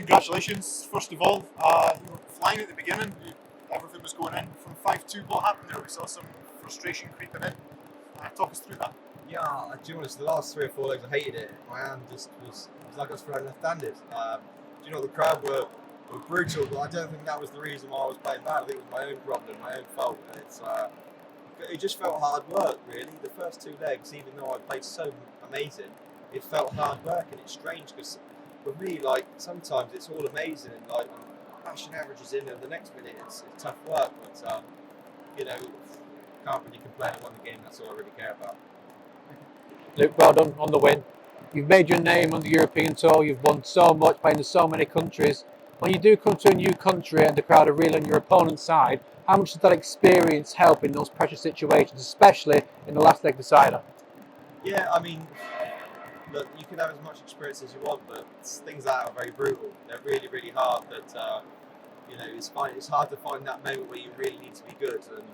congratulations, first of all. You were flying at the beginning, everything was going in. From 5-2, what happened there? We saw some frustration creeping in. Talk us through that. Yeah, to be honest, the last 3 or 4 legs I hated it. My hand just was like I was throwing left-handed. Do you know, the crowd were brutal, but I don't think that was the reason why I was playing bad. I think it was my own problem, my own fault. And it just felt hard work, really. The first 2 legs, even though I played so amazing, it felt hard work, and it's strange because for me, like, sometimes it's all amazing and like I'm bashing averages in, and the next minute it's tough work. But you know, can't really complain. I won the game. That's all I really care about. Luke, well done on the win. You've made your name on the European tour. You've won so much, playing in so many countries. When you do come to a new country and the crowd are really on your opponent's side, how much does that experience help in those pressure situations, especially in the last leg decider? Yeah, I mean, look, you can have as much experience as you want, but things like that are very brutal. They're really, really hard. But you know, it's hard to find that moment where you really need to be good. And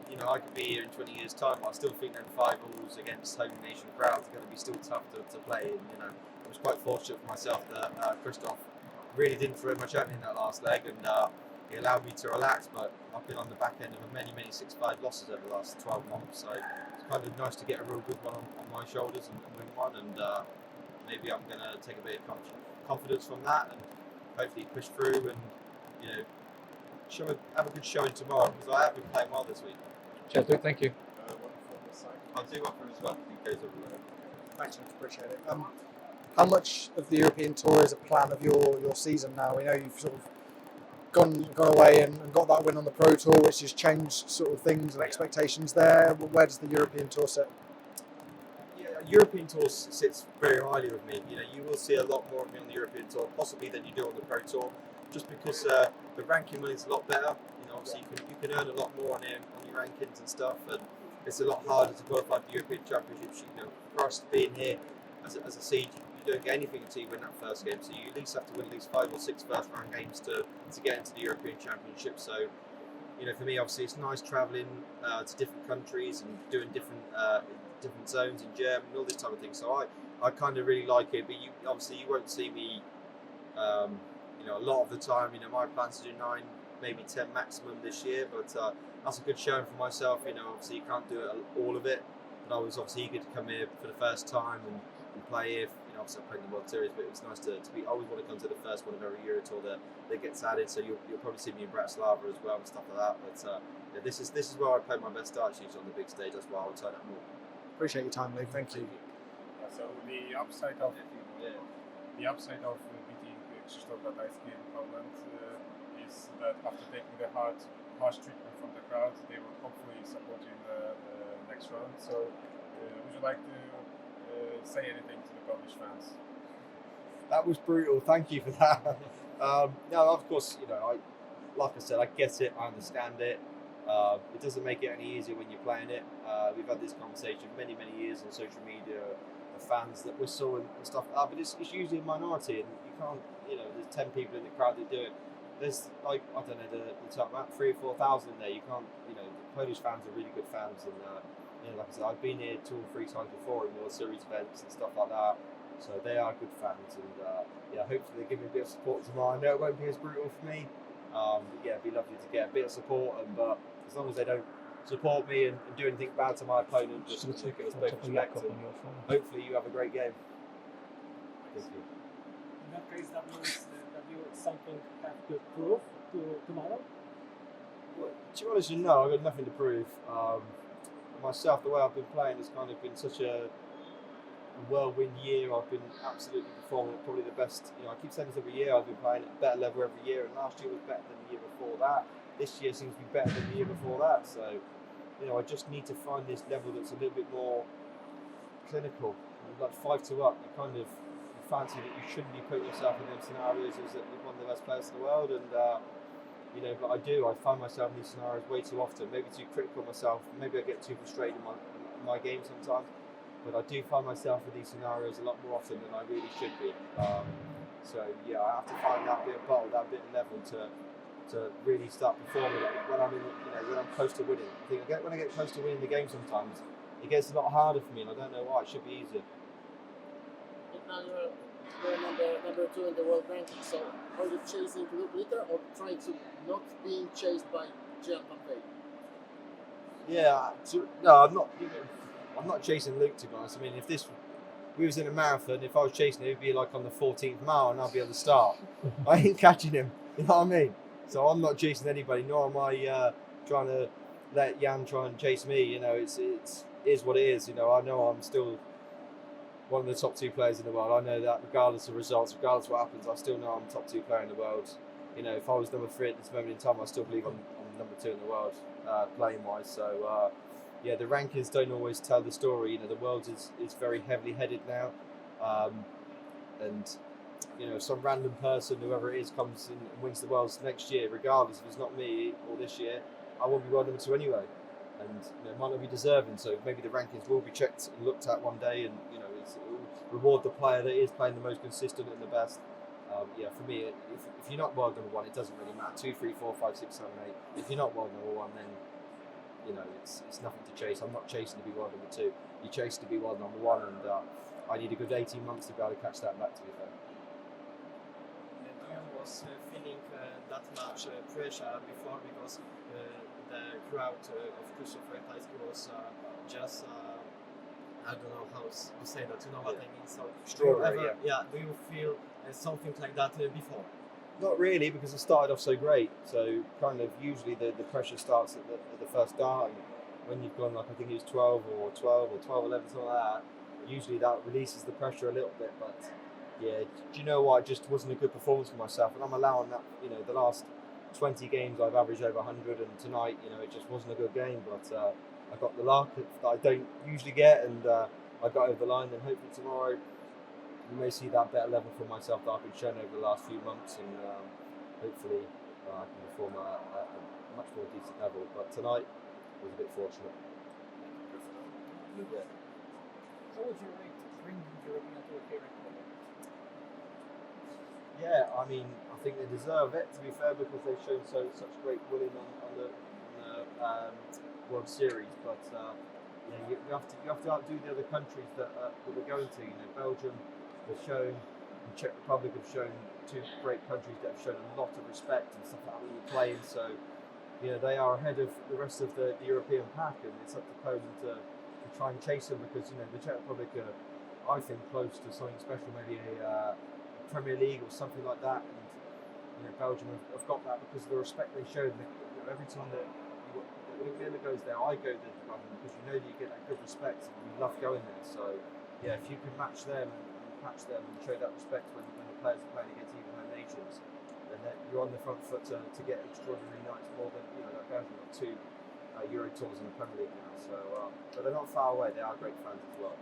you know, I could be here in 20 years' time, but I still think that 5-alls against home nation crowds are going to be still tough to play. And you know, I was quite fortunate for myself that Christoph really didn't throw much at me in that last leg, and he allowed me to relax. But I've been on the back end of many 6-5 losses over the last 12 months, so it's kind of nice to get a real good one on my shoulders and win one. And maybe I'm going to take a bit of confidence from that and hopefully push through and, you know, have a good showing tomorrow, because I have been playing well this week. Cheers, Luke. Thank you. I'll do one for him as well. He goes everywhere. Thanks, much appreciate it. How much of the European Tour is a plan of your season now? We know you've sort of gone away and got that win on the Pro Tour, which has changed sort of things and expectations there. Where does the European Tour sit? Yeah, European Tour sits very highly with me. You know, you will see a lot more of me on the European Tour, possibly than you do on the Pro Tour, just because the ranking money is a lot better. You know, obviously you can earn a lot more on your rankings and stuff, and it's a lot harder to qualify for the European Championships. You know, for us being here as a seed, you don't get anything until you win that first game. So you at least have to win at least 5 or 6 first round games to get into the European Championship. So, you know, for me, obviously, it's nice travelling to different countries and doing different zones in Germany and all this type of thing. So I kind of really like it. But you won't see me, you know, a lot of the time. You know, my plans to do 9, maybe 10 maximum this year. But that's a good showing for myself. You know, obviously you can't do all of it. But I was obviously eager to come here for the first time and play here. You know, obviously I played in the World Series, but it was nice to be. I always want to come to the first one of every year tour that gets added. So you'll probably see me in Bratislava as well and stuff like that. But yeah, this is where I play my best darts, usually on the big stage. That's why I would turn up more. Appreciate your time, Luke. Thank you. So the upside of beating Krzysztof Ratajski in Poland is that after taking the harsh treatment from the crowd, they will hopefully support you in the next round. So would you like to say anything to the Polish fans? That was brutal. Thank you for that. No, of course, you know, like I said, I get it. I understand it. It doesn't make it any easier when you're playing it. We've had this conversation many years on social media. The fans that whistle and stuff like that, but it's usually a minority, and you can't. You know, there's 10 people in the crowd that do it. There's like, I don't know, the top about 3,000 or 4,000 in there. You can't. You know, the Polish fans are really good fans, and you know, like I said, I've been here 2 or 3 times before in World Series events and stuff like that. So they are good fans, and yeah, hopefully they give me a bit of support tomorrow. I know it won't be as brutal for me, but yeah, it'd be lovely to get a bit of support. But as long as they don't support me and do anything bad to my opponent, just give us both respect. And hopefully you have a great game. Thank you. In that case, that means that you something have to prove tomorrow? Well, to be honest, no, I've got nothing to prove. Myself, the way I've been playing has kind of been such a whirlwind year. I've been absolutely performing at probably the best. You know, I keep saying this every year. I've been playing at a better level every year, and last year was better than the year before that. This year seems to be better than the year before that. So, you know, I just need to find this level that's a little bit more clinical. Like 5-2 up, you kind of fancy that you shouldn't be putting yourself in those scenarios as one of the best players in the world, and you know, but I do. I find myself in these scenarios way too often. Maybe too critical of myself. Maybe I get too frustrated in my game sometimes. But I do find myself in these scenarios a lot more often than I really should be. So yeah, I have to find that bit of bottle, that bit of level to really start performing when I'm in, you know, when I'm close to winning. I think when I get close to winning the game, sometimes it gets a lot harder for me, and I don't know why. It should be easier. Now They're number 2 in the world ranking. So are you chasing Luke Litter or trying to not being chased by Gian van Veen? Yeah, no, I'm not chasing Luke, to be honest. I mean, if we was in a marathon, if I was chasing him, it'd be like on the 14th mile, and I'll be at the start. I ain't catching him. You know what I mean? So I'm not chasing anybody, nor am I trying to let Jan try and chase me. You know, it is what it is. You know, I know I'm still one of the top 2 players in the world. I know that regardless of results, regardless of what happens, I still know I'm the top 2 player in the world. You know, if I was number 3 at this moment in time, I still believe I'm number 2 in the world, playing wise. So yeah, the rankings don't always tell the story. You know, the world is very heavily headed now, and you know, some random person, whoever it is, comes in and wins the worlds next year, regardless if it's not me or this year, I won't be world number 2 anyway. And you know, it might not be deserving, so maybe the rankings will be checked and looked at one day, and you know, it will reward the player that is playing the most consistent and the best. Yeah, for me, if you're not world number 1, it doesn't really matter. 2, 3, 4, 5, 6, 7, 8. If you're not world number 1, then you know it's nothing to chase. I'm not chasing to be world number 2. You chase to be world number 1, and I need a good 18 months to be able to catch that back. To be fair. Dion was feeling that much pressure before because the crowd of Christopher Taiski was just I don't know how to say that. You know what I mean? So Extraordinary, do you feel something like that before? Not really, because it started off so great. So kind of usually the pressure starts at the first dart, and when you've gone like I think it was 12 or 12, 11, something like that, usually that releases the pressure a little bit. But yeah, do you know what? It just wasn't a good performance for myself, and I'm allowing that. You know, the last 20 games I've averaged over 100, and tonight, you know, it just wasn't a good game. But I got the luck that I don't usually get, and I got over the line. And hopefully tomorrow you may see that better level for myself that I've been shown over the last few months, and hopefully I can perform at a much more decent level. But tonight was a bit fortunate. Yeah. How would you rate bringing European Tour here in Poland? Yeah, I mean, I think they deserve it, to be fair, because they've shown such great willing on the World Series. But you have to outdo the other countries that we're going to. You know, Belgium have shown, and Czech Republic have shown, 2 great countries that have shown a lot of respect and stuff like that when you're playing. So you know, they are ahead of the rest of the European pack, and it's up to Poland to try and chase them, because you know the Czech Republic are, I think, close to something special, maybe a Premier League or something like that. And you know, Belgium have got that because of the respect they showed. And you know, every time that Winner goes there, I go there to Belgium, because you know that you get that good respect and you love going there. So yeah, if you can match them and show that respect when the players are playing against even home nations, then you're on the front foot to get extraordinary nights, more than, you know, that Belgium got 2 Euro tours in the Premier League now. So but they're not far away. They are great fans as well.